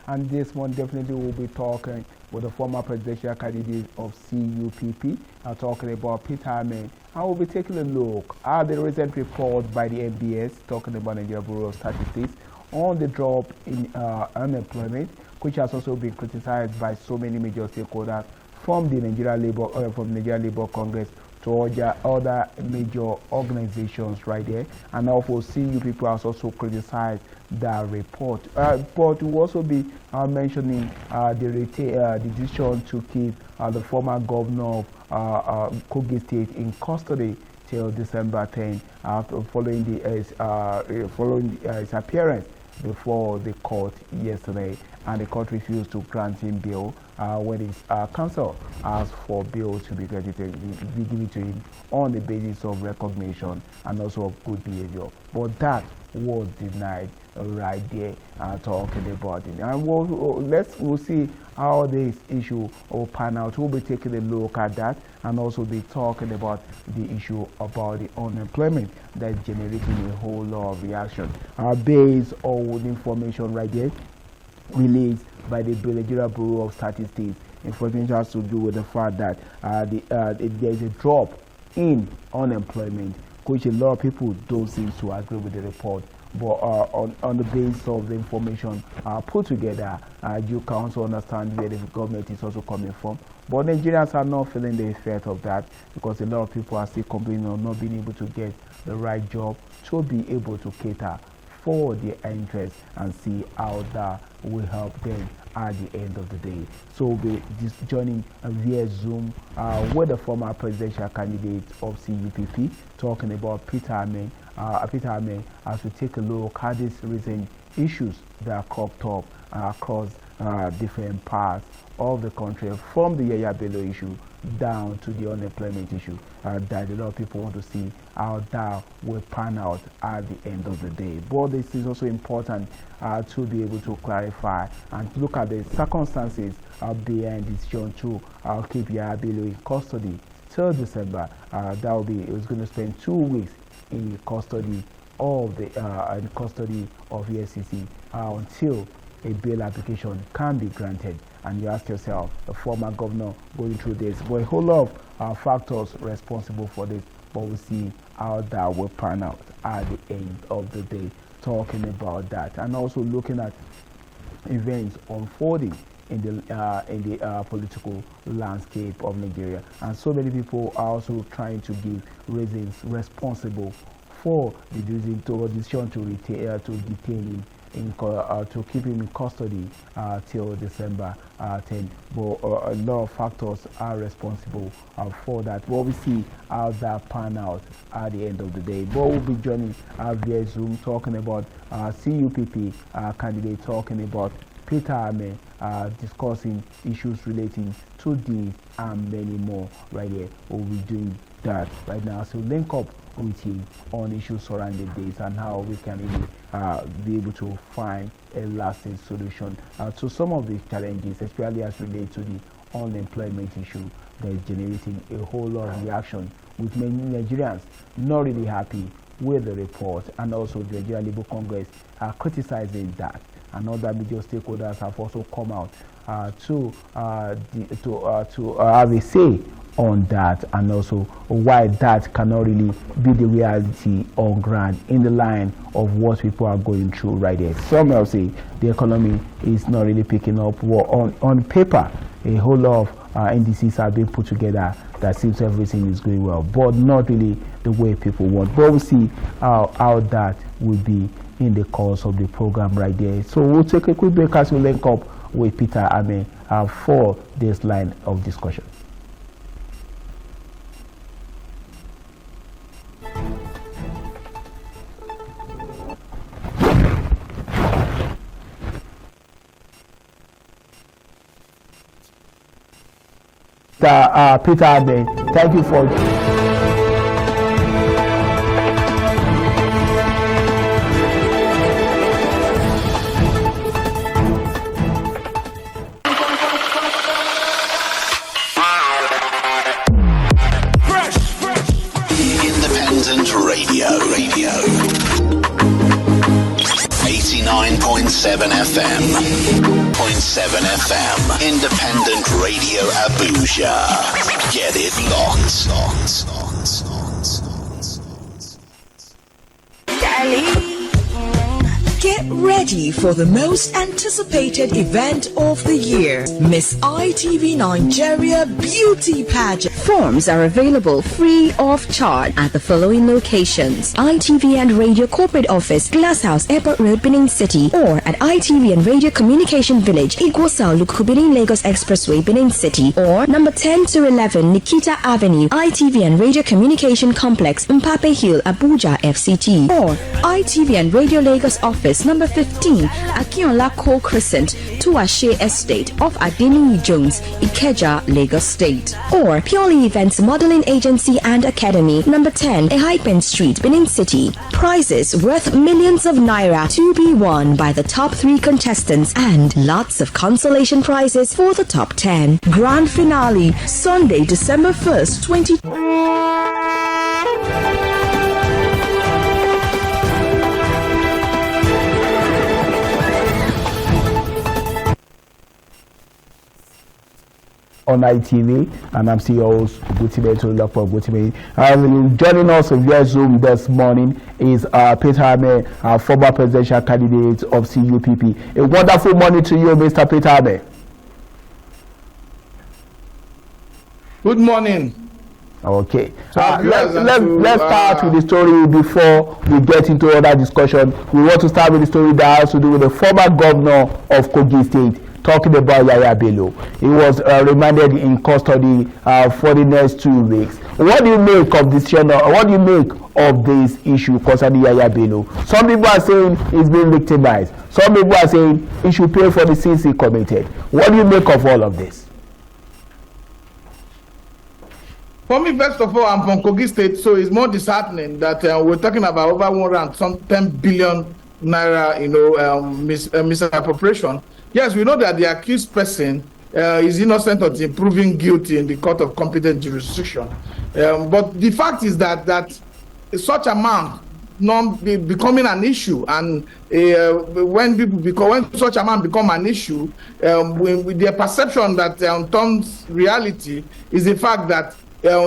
And this one definitely will be talking with the former presidential candidate of CUPP, talking about Peter Amen. I will be taking a look at the recent report by the NBS, talking about Nigeria Bureau of Statistics, on the drop in unemployment, which has also been criticized by so many major stakeholders from the Nigeria Labour Congress to other major organizations right there. And also CUPP has also criticized that report. But we'll also be mentioning the decision to keep the former governor of Kogi State in custody till December 10, following his appearance before the court yesterday, and the court refused to grant him bail when his counsel asked for bail to be given to him on the basis of recognition and also of good behavior. But that was denied right there, talking about it. And we'll see how this issue will pan out. We'll be taking a look at that and also be talking about the issue about the unemployment that's generating a whole lot of reaction. Based on information right there released by the Nigeria Bureau of Statistics, information has to do with the fact that there is a drop in unemployment, which a lot of people don't seem to agree with the report. But on the basis of the information put together, you can also understand where the government is also coming from. But Nigerians are not feeling the effect of that, because a lot of people are still complaining of not being able to get the right job to be able to cater for their interests and see how that will help them at the end of the day. So we'll be joining via Zoom with the former presidential candidate of CUPP, talking about Peter Amen. As we take a look at these recent issues that are cropped up across different parts of the country, from the Yaya Bello issue down to the unemployment issue, that a lot of people want to see how that will pan out at the end of the day. But this is also important to be able to clarify and look at the circumstances behind the decision to keep Yaya Bello in custody till December. It was going to spend 2 weeks in custody of the EFCC until a bail application can be granted. And you ask yourself, the former governor going through this, but a whole lot of factors responsible for this. But we'll see how that will pan out at the end of the day, talking about that, and also looking at events unfolding in the political landscape of Nigeria. And so many people are also trying to give reasons responsible for the decision to detain him, to keep him in custody till December 10. But a lot of factors are responsible for that. But we see how that pan out at the end of the day. But we'll be joining via Zoom, talking about CUPP candidate, talking about Peter Amen, discussing issues relating to these and many more right here. We'll be doing that right now. So link up with him on issues surrounding this and how we can really be able to find a lasting solution to some of these challenges, especially as related to the unemployment issue that is generating a whole lot of reaction, with many Nigerians not really happy with the report, and also the Nigeria Labour Congress are criticizing that. And other major stakeholders have also come out to have a say on that, and also why that cannot really be the reality on ground in the line of what people are going through right there. Some will say the economy is not really picking up. Well, on paper, a whole lot of indices are being put together that seems everything is going well, but not really the way people want. But we'll see how that will be in the course of the program right there. So we'll take a quick break as we link up with Peter Amen for this line of discussion. Peter Amen, thank you for Independent Radio 89.7 FM. FM. Independent Radio Abuja. Get it locked. Get ready for the most anticipated event of the year, Miss ITV Nigeria Beauty Pageant. Forms are available free of charge at the following locations: ITV and Radio Corporate Office, Glasshouse, Airport Road, Benin City, or at ITV and Radio Communication Village, Igwosal, Lukubenin, Lagos Expressway, Benin City, or number 10 to 11 Nikita Avenue, ITV and Radio Communication Complex, Mpape Hill, Abuja, FCT, or ITV and Radio Lagos Office, number 15 Akinola Cole Crescent, Tuashe Estate off Adeni Jones, Ikeja, Lagos State, or Purely Events Modeling Agency and Academy, number 10 Ehaipen Street, Benin City. Prizes worth millions of naira to be won by the top 3 contestants and lots of consolation prizes for the top 10. Grand finale Sunday, December 1st, 2020. On ITV, and I'm CEO Gutime to look for Gutime. Joining us via Zoom this morning is Peter Ame, former presidential candidate of CUPP. A wonderful morning to you, Mr. Peter Ame. Good morning. Okay. Let's start with the story before we get into other discussion. We want to start with the story that has to do with the former governor of Kogi State, talking about Yaya Bello. He was remanded in custody for the next 2 weeks. What do you make of this? What do you make of this issue concerning Yaya Bello? Some people are saying he's been victimized. Some people are saying he should pay for the sins he committed. What do you make of all of this? For me, first of all, I'm from Kogi State, so it's more disheartening that we're talking about over 110 billion naira, misappropriation. Yes, we know that the accused person is innocent until proven guilty in the court of competent jurisdiction. But the fact is that such amount not becoming an issue, and when such amount become an issue, with the perception that turns reality is the fact that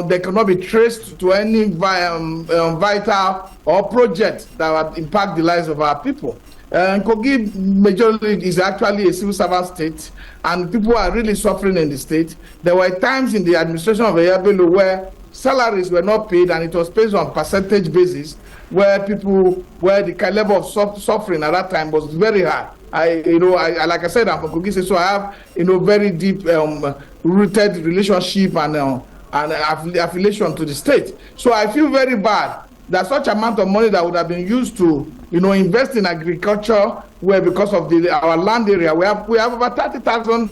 they cannot be traced to any vital or project that would impact the lives of our people. Kogi majority is actually a civil servant state, and people are really suffering in the state. There were times in the administration of Yaya Bello where salaries were not paid, and it was paid on percentage basis, where the level of suffering at that time was very high. Like I said, I'm from Kogi State, so I have very deep rooted relationship and affiliation to the state. So I feel very bad that such amount of money that would have been used to invest in agriculture, where because of our land area, we have over 30,000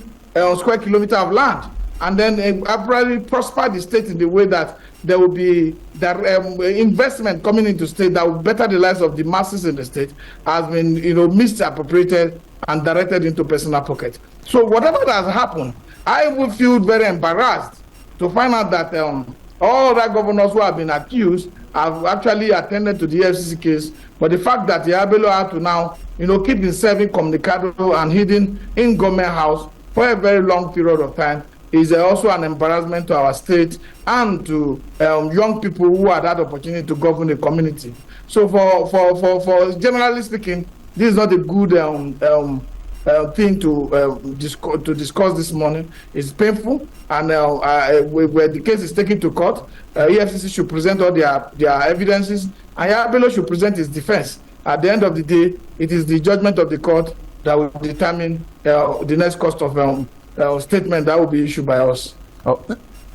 square kilometers of land, and then probably prosper the state in the way that there will be that investment coming into state that will better the lives of the masses in the state has been misappropriated and directed into personal pockets. So whatever that has happened, I will feel very embarrassed to find out that all other governors who have been accused have actually attended to the FCC case, but the fact that Yaya Bello had to now, keep himself incommunicado and hidden in government house for a very long period of time is also an embarrassment to our state and to young people who had that opportunity to govern the community. So for generally speaking, this is not a good thing to discuss this morning. It's painful, and where the case is taken to court, EFCC should present all their evidences, and Yaya Bello should present his defense. At the end of the day, it is the judgment of the court that will determine the next course of statement that will be issued by us. Oh.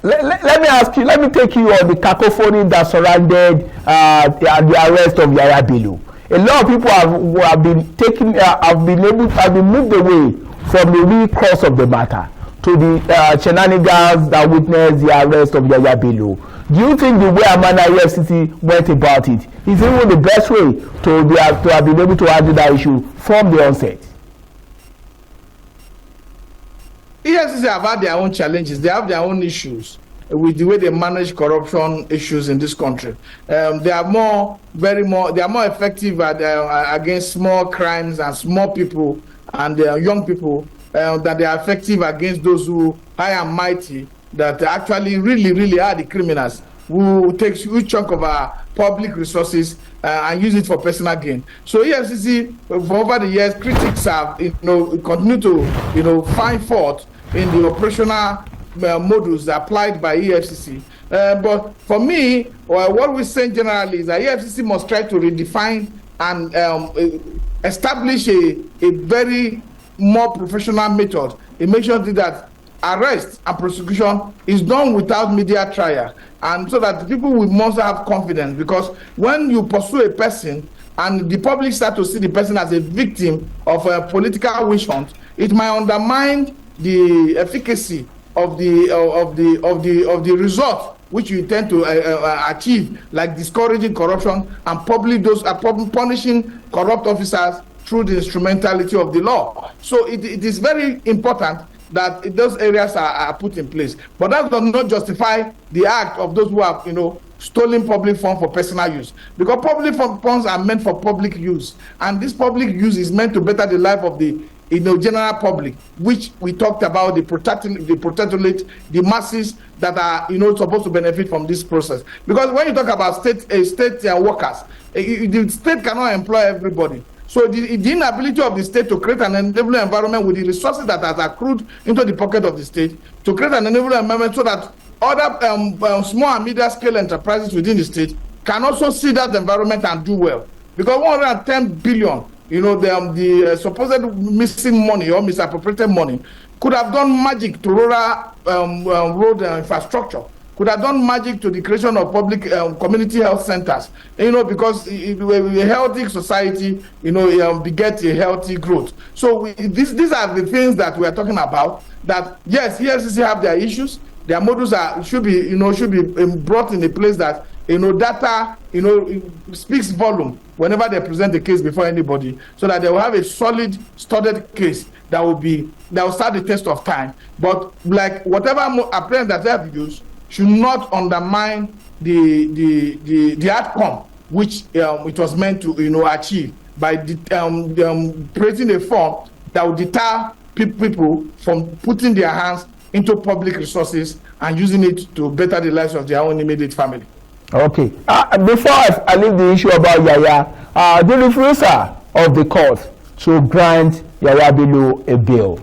Let me ask you. Let me take you on the cacophony that surrounded the arrest of Yaya Bello. A lot of people have been moved away from the real cause of the matter to the shenanigans that witnessed the arrest of Yaya Bello. Do you think the way Amana EFCC went about it is even the best way to have been able to handle that issue from the onset? EFCC have had their own challenges. They have their own issues with the way they manage corruption issues in this country. They are more effective against small crimes and small people and young people that they are effective against those who high and mighty, that actually really are the criminals who takes huge chunk of our public resources and use it for personal gain. So EFCC, for over the years, critics have continue to find fault in the operational models applied by EFCC. But for me, what we say generally is that EFCC must try to redefine and establish a very more professional method in making sure that arrest and prosecution is done without media trial, and so that people will must have confidence, because when you pursue a person and the public start to see the person as a victim of a political witch hunt, it might undermine the efficacy of the result which you intend to achieve, like discouraging corruption and punishing corrupt officers through the instrumentality of the law. So it is very important that those areas are put in place. But that does not justify the act of those who have, stolen public funds for personal use. Because public funds are meant for public use. And this public use is meant to better the life of the general public, which we talked about, the protectorate, the masses that are, supposed to benefit from this process. Because when you talk about state workers, the state cannot employ everybody. So the inability of the state to create an enabling environment with the resources that has accrued into the pocket of the state, to create an enabling environment so that other small and medium scale enterprises within the state can also see that environment and do well. Because 110 billion, the supposed missing money or misappropriated money could have done magic to rural road infrastructure, could have done magic to the creation of public community health centers, because a healthy society, begets a healthy growth. So these are the things that we are talking about, that yes, EFCC have their issues, their models should be brought in a place that, data, speaks volume whenever they present the case before anybody, so that they will have a solid, studied case that will start the test of time. But like whatever approach that they have used should not undermine the outcome which it was meant to achieve by creating a form that will deter people from putting their hands into public resources and using it to better the lives of their own immediate family. Okay. Before I leave the issue about Yaya, the refusal of the court to grant Yaya Bello a bail,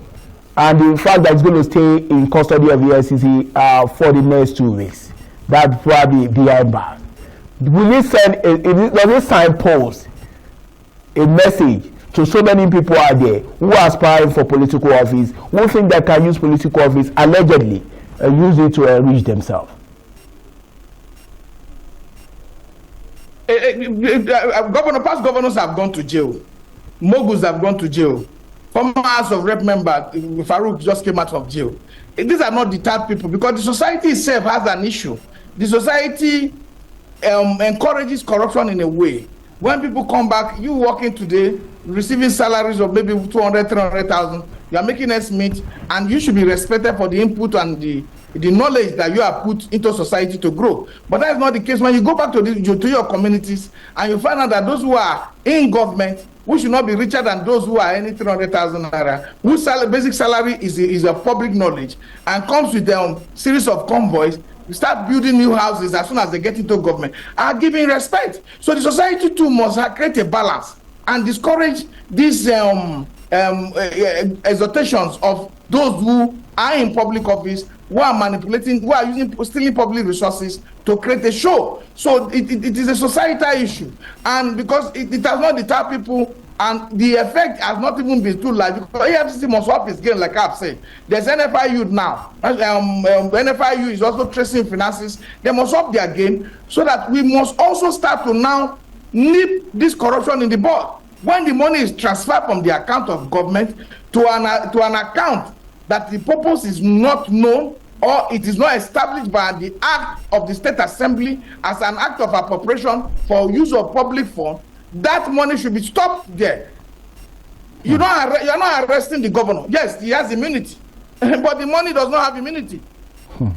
and the fact that he's going to stay in custody of the EFCC for the next 2 weeks, that probably behind bars. Will it send does it signpost a message to so many people out there who are aspiring for political office, who think they can use political office allegedly and use it to enrich themselves? Past governors have gone to jail. Moguls have gone to jail. Former House of Rep member Farouk just came out of jail. These are not deterred people, because the society itself has an issue. The society encourages corruption in a way. When people come back, you working today, receiving salaries of maybe 200, 300,000, you are making ends meet, and you should be respected for the input and the knowledge that you have put into society to grow. But that is not the case. When you go back to your communities and you find out that those who are in government, who should not be richer than those who are any 300,000 naira, whose basic salary is a public knowledge and comes with a series of convoys, we start building new houses as soon as they get into government, are giving respect. So the society too must create a balance and discourage these exhortations of those who are in public office, who are manipulating, who are stealing public resources to create a show. So it is a societal issue, and because it does not deter people, and the effect has not even been too large, because EFCC must up its game, like I've said. There's NFIU now. NFIU is also tracing finances. They must up their game, so that we must also start to now nip this corruption in the bud. When the money is transferred from the account of government to an account that the purpose is not known, or it is not established by the act of the State Assembly as an act of appropriation for use of public funds, that money should be stopped there. You're not arresting the governor. Yes, he has immunity, but the money does not have immunity.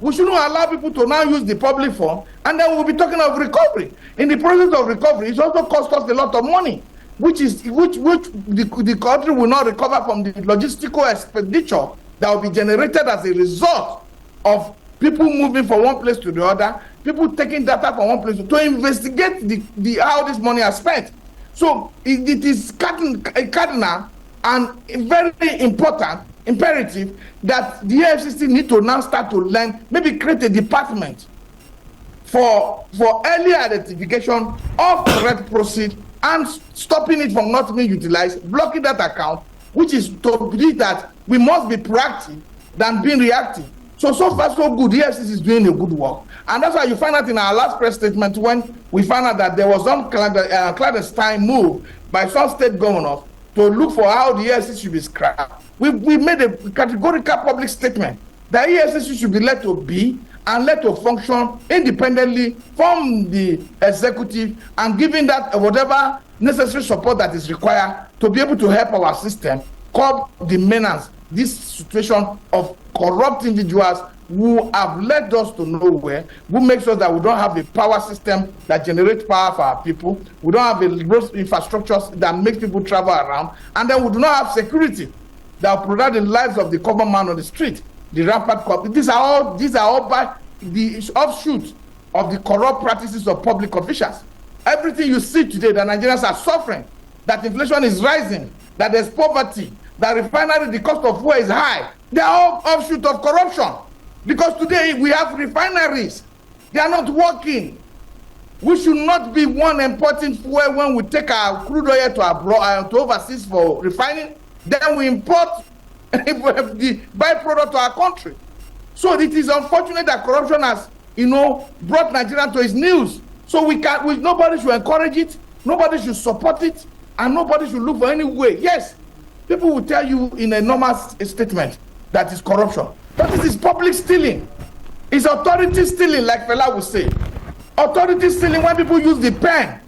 We shouldn't allow people to now use the public fund, and then we'll be talking of recovery. In the process of recovery, it also costs us a lot of money. which the country will not recover from the logistical expenditure that will be generated as a result of people moving from one place to the other, people taking data from one place to investigate the how this money is spent. So it is cardinal and very important, imperative that the FCC need to now start to learn, maybe create a department for early identification of correct proceeds and stopping it from not being utilized, blocking that account, which is to believe that we must be proactive than being reactive. So far so good. The EFCC is doing a good work, and that's why you find out in our last press statement when we found out that there was some clandestine move by some state governors to look for how the EFCC should be scrapped. We made a categorical public statement that EFCC should be let to be and let to function independently from the executive, and giving that whatever necessary support that is required to be able to help our system curb the menace, this situation of corrupt individuals who have led us to nowhere, who makes sure that we don't have a power system that generates power for our people, we don't have a road infrastructures that makes people travel around, and then we do not have security that will protect the lives of the common man on the street. The rampant corruption. These are all by the offshoot of the corrupt practices of public officials. Everything you see today, that Nigerians are suffering, that inflation is rising, that there's poverty, that refinery, the cost of fuel is high. They are all offshoot of corruption. Because today we have refineries. They are not working. We should not be one importing fuel when we take our crude oil to overseas for refining. Then we import the byproduct to our country. So it is unfortunate that corruption has, brought Nigeria to its knees. So nobody should encourage it, nobody should support it, and nobody should look for any way. Yes, people will tell you in a normal statement that is corruption. But this is public stealing. It's authority stealing, like Fela would say. Authority stealing when people use the pen,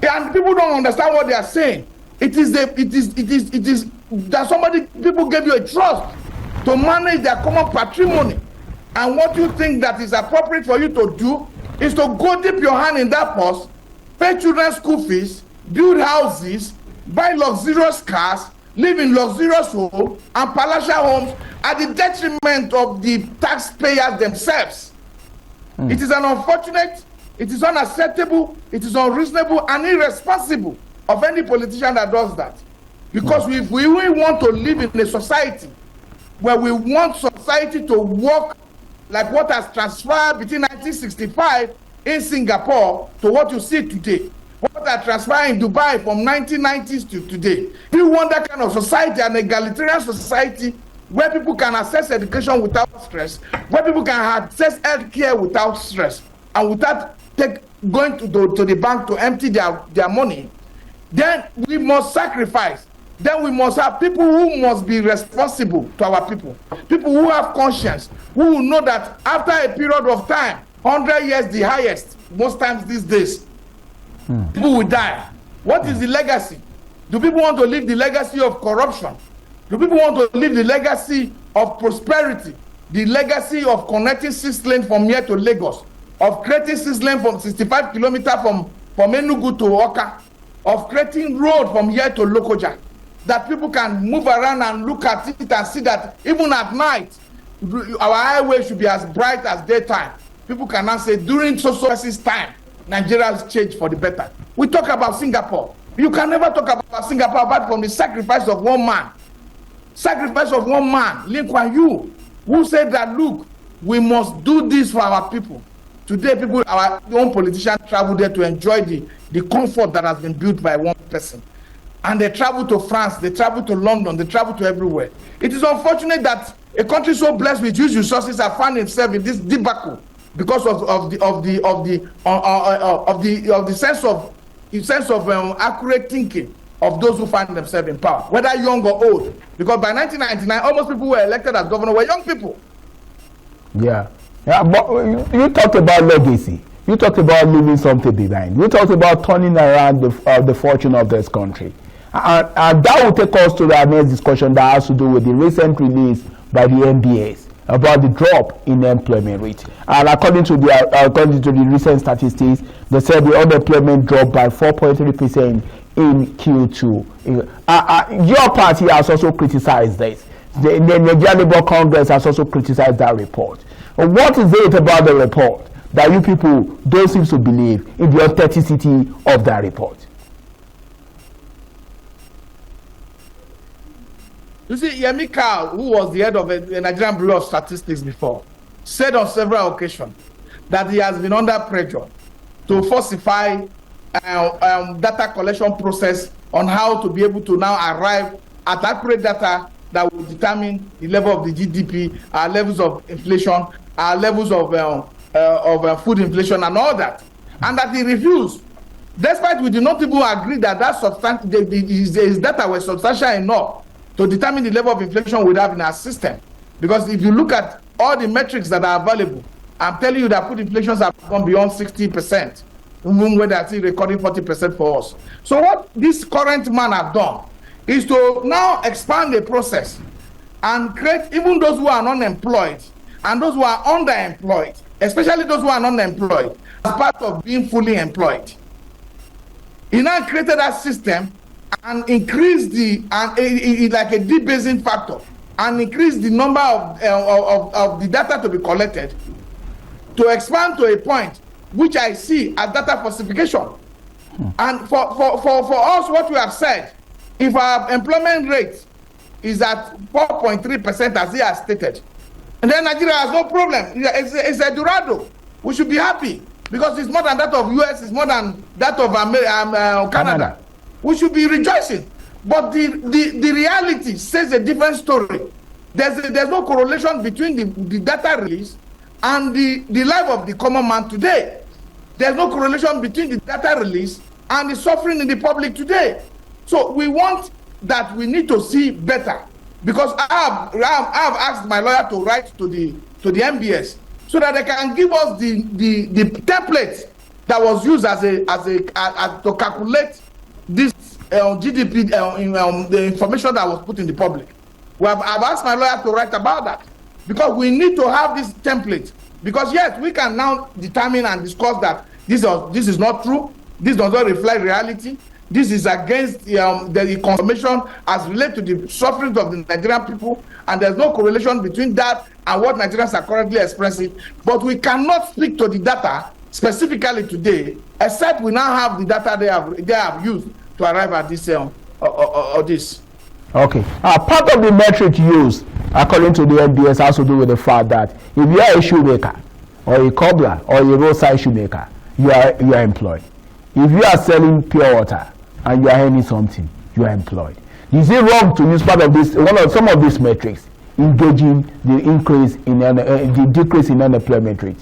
and people don't understand what they are saying. It is that people gave you a trust to manage their common patrimony, and what you think that is appropriate for you to do is to go dip your hand in that purse, pay children's school fees, build houses, buy luxurious cars, live in luxurious homes and palatial homes at the detriment of the taxpayers themselves. It is unfortunate, it is unacceptable, it is unreasonable and irresponsible of any politician that does that. Because if we really want to live in a society where we want society to work like what has transpired between 1965 in Singapore to what you see today, what has transpired in Dubai from 1990s to today. We want that kind of society, an egalitarian society where people can access education without stress, where people can access health care without stress, and without going to the bank to empty their money. Then we must sacrifice. Then we must have people who must be responsible to our people. People who have conscience, who will know that after a period of time, 100 years the highest, most times these days, people will die. What is the legacy? Do people want to leave the legacy of corruption? Do people want to leave the legacy of prosperity? The legacy of connecting 6 lanes from here to Lagos, of creating 6 lanes from 65 kilometers from Enugu to Oka, of creating road from here to Lokoja, that people can move around and look at it and see that even at night, our highway should be as bright as daytime. People can now say, during social time, Nigeria has changed for the better. We talk about Singapore. You can never talk about Singapore apart from the sacrifice of one man. Sacrifice of one man, Lee Kuan Yew, who said that, look, we must do this for our people. Today, people, our own politicians travel there to enjoy the comfort that has been built by one person. And they travel to France, they travel to London, they travel to everywhere. It is unfortunate that a country so blessed with huge resources has found itself in this debacle because of the sense of accurate thinking of those who find themselves in power, whether young or old. Because by 1999, almost people who were elected as governor were young people. Yeah, but you talked about legacy. You talked about leaving something behind. You talked about turning around the fortune of this country. And that will take us to the next discussion that has to do with the recent release by the NBS about the drop in employment rate. And according to the recent statistics, they said the unemployment dropped by 4.3% in Q2. Your party has also criticized this. The Nigerian Labour Congress has also criticized that report. What is it about the report that you people don't seem to believe in the authenticity of that report? You see, Yemika, who was the head of the Nigerian Bureau of Statistics before, said on several occasions that he has been under pressure to falsify data collection process on how to be able to now arrive at accurate data that will determine the level of the GDP, our levels of inflation, our levels of food inflation and all that. And that he refused. Despite we did not even agree that his data was substantial enough to determine the level of inflation we have in our system. Because if you look at all the metrics that are available, I'm telling you that food inflation have gone beyond 60%, even when they're still recording 40% for us. So what this current man have done is to now expand the process and create even those who are unemployed and those who are underemployed, especially those who are unemployed, as part of being fully employed. He now created that system and increased like a debasing factor and increased the number of the data to be collected to expand to a point which I see as data falsification. And for us, what we have said, if our employment rate is at 4.3%, as he has stated, and then Nigeria has no problem. It's a Dorado. We should be happy because it's more than that of US, it's more than that of Canada. We should be rejoicing. But the reality says a different story. There's no correlation between the data release and the life of the common man today. There's no correlation between the data release and the suffering in the public today. So we want that we need to see better, because I have asked my lawyer to write to the NBS so that they can give us the template that was used as to calculate this GDP the information that was put in the public. I've asked my lawyer to write about that, because we need to have this template, because yes, we can now determine and discuss that this is not true, this does not reflect reality, this is against the confirmation as related to the sufferings of the Nigerian people, and there's no correlation between that and what Nigerians are currently expressing. But we cannot speak to the data specifically today, except we now have the data they have used to arrive at this this. Okay. Part of the metric used, according to the NBS, has to do with the fact that if you are a shoemaker or a cobbler or a roadside shoemaker, you are employed. If you are selling pure water and you are earning something, you are employed. Is it wrong to use part of this, some of these metrics, engaging the increase in the decrease in unemployment rate?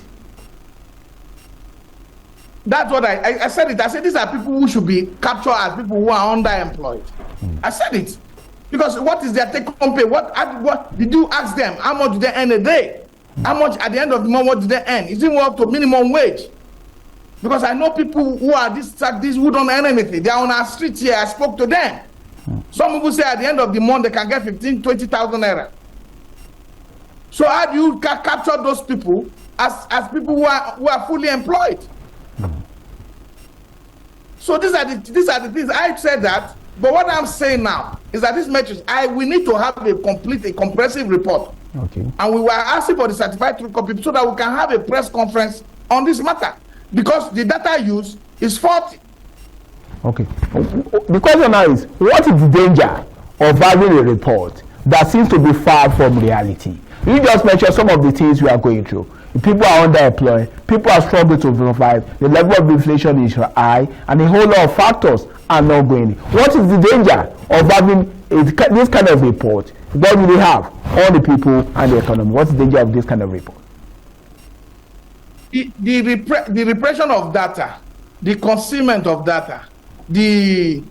That's what I said it. I said these are people who should be captured as people who are underemployed. I said it. Because what is their take-home pay? What did you ask them? How much do they earn a day? How much at the end of the month, what do they earn? Is it up to minimum wage? Because I know people who are these who don't earn anything. They are on our streets here. I spoke to them. Some people say at the end of the month they can get 15,000, 20,000 naira. So how do you capture those people as people who are fully employed? So these are the things I said that. But what I'm saying now is that this metrics, we need to have a comprehensive report. Okay. And we were asking for the certified true copy so that we can have a press conference on this matter, because the data used is faulty. Okay. The question now is, what is the danger of having a report that seems to be far from reality? You just mentioned some of the things we are going through. People are underemployed, people are struggling to survive, the level of inflation is high, and a whole lot of factors are not going. What is the danger of having this kind of report? What will they have on the people and the economy? What's the danger of this kind of report? The repression of data, the concealment of data, the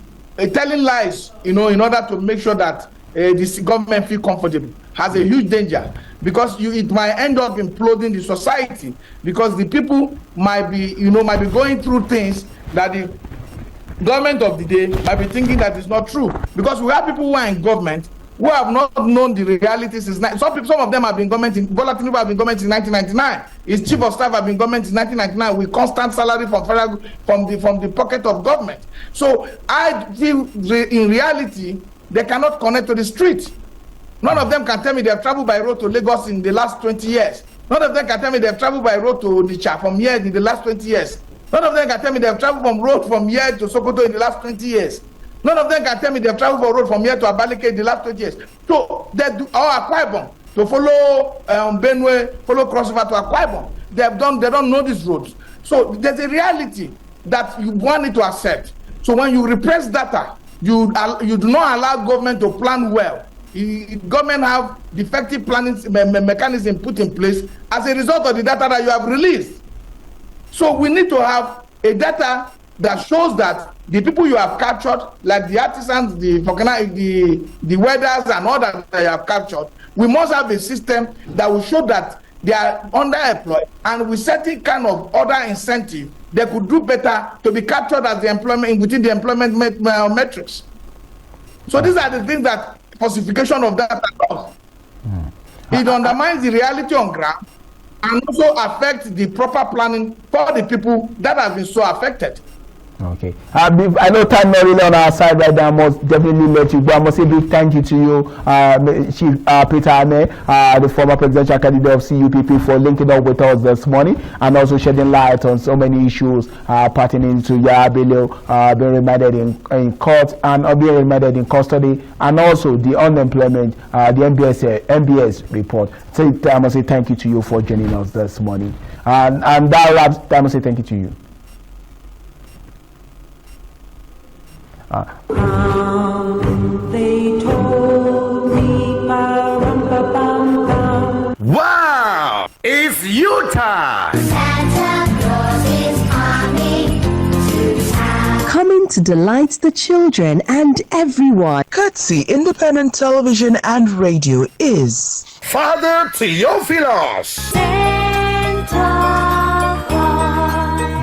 telling lies, in order to make sure that the government feel comfortable, has a huge danger, because it might end up imploding the society, because the people might be going through things that the government of the day might be thinking that is not true, because we have people who are in government who have not known the reality since some of them have been government in Bola Tinubu have been government in 1999. His chief of staff have been government in 1999 with constant salary from the pocket of government. So I feel in reality they cannot connect to the street. None of them can tell me they have traveled by road to Lagos in the last 20 years. None of them can tell me they have traveled by road to Onitsha from here in the last 20 years. None of them can tell me they have traveled from road from here to Sokoto in the last 20 years. None of them can tell me they have traveled for road from here to Abalike in the last 20 years. So they do our Akwa Ibom to follow Benue, follow crossover to Akwa Ibom. They don't know these roads. So there's a reality that you want it to accept. So when you repress data, you do not allow government to plan well. Government have defective planning mechanism put in place as a result of the data that you have released. So we need to have a data that shows that the people you have captured, like the artisans, the welders and all that you have captured, we must have a system that will show that they are underemployed, and with certain kind of other incentive, they could do better to be captured as the employment within the employment metrics. So these are the things that falsification of data does. It undermines the reality on ground and also affects the proper planning for the people that have been so affected. Okay. I know time not really on our side right now. I must definitely let you go. I must say big thank you to you, Chief Peter Ame, the former presidential candidate of CUPP, for linking up with us this morning and also shedding light on so many issues pertaining to Yabelo being remanded in court and being remanded in custody, and also the unemployment, the NBS report. So I must say thank you to you for joining us this morning. And that wraps. I must say thank you to you. They told me, Wow! It's you time! Santa Claus is coming to town. Coming to delight the children and everyone. Courtesy Independent Television and Radio is Father Theophilus! Santa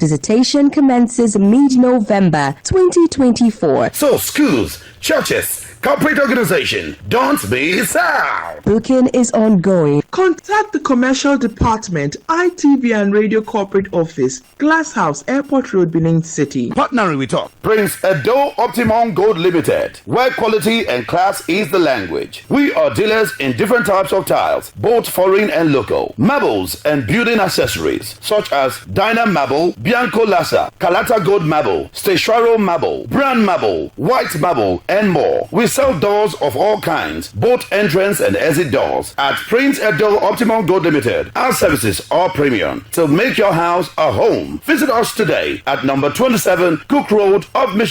Visitation commences mid-November 2024. So schools, churches, corporate organization, don't miss out! Booking is ongoing. Contact the Commercial Department, ITV and Radio Corporate Office, Glass House, Airport Road, Benin City. Partnering with us, Prince Edo Optimum Gold Limited, where quality and class is the language. We are dealers in different types of tiles, both foreign and local, marbles and building accessories, such as Dyna Marble, Bianco Lassa, Calata Gold Marble, Stecharo Marble, Brand Marble, White Marble, and more. We sell doors of all kinds, both entrance and exit doors, at Prince Edo Optimum Gold Limited. Our services are premium, so make your house a home. Visit us today at number 27 Cook Road, Off Mission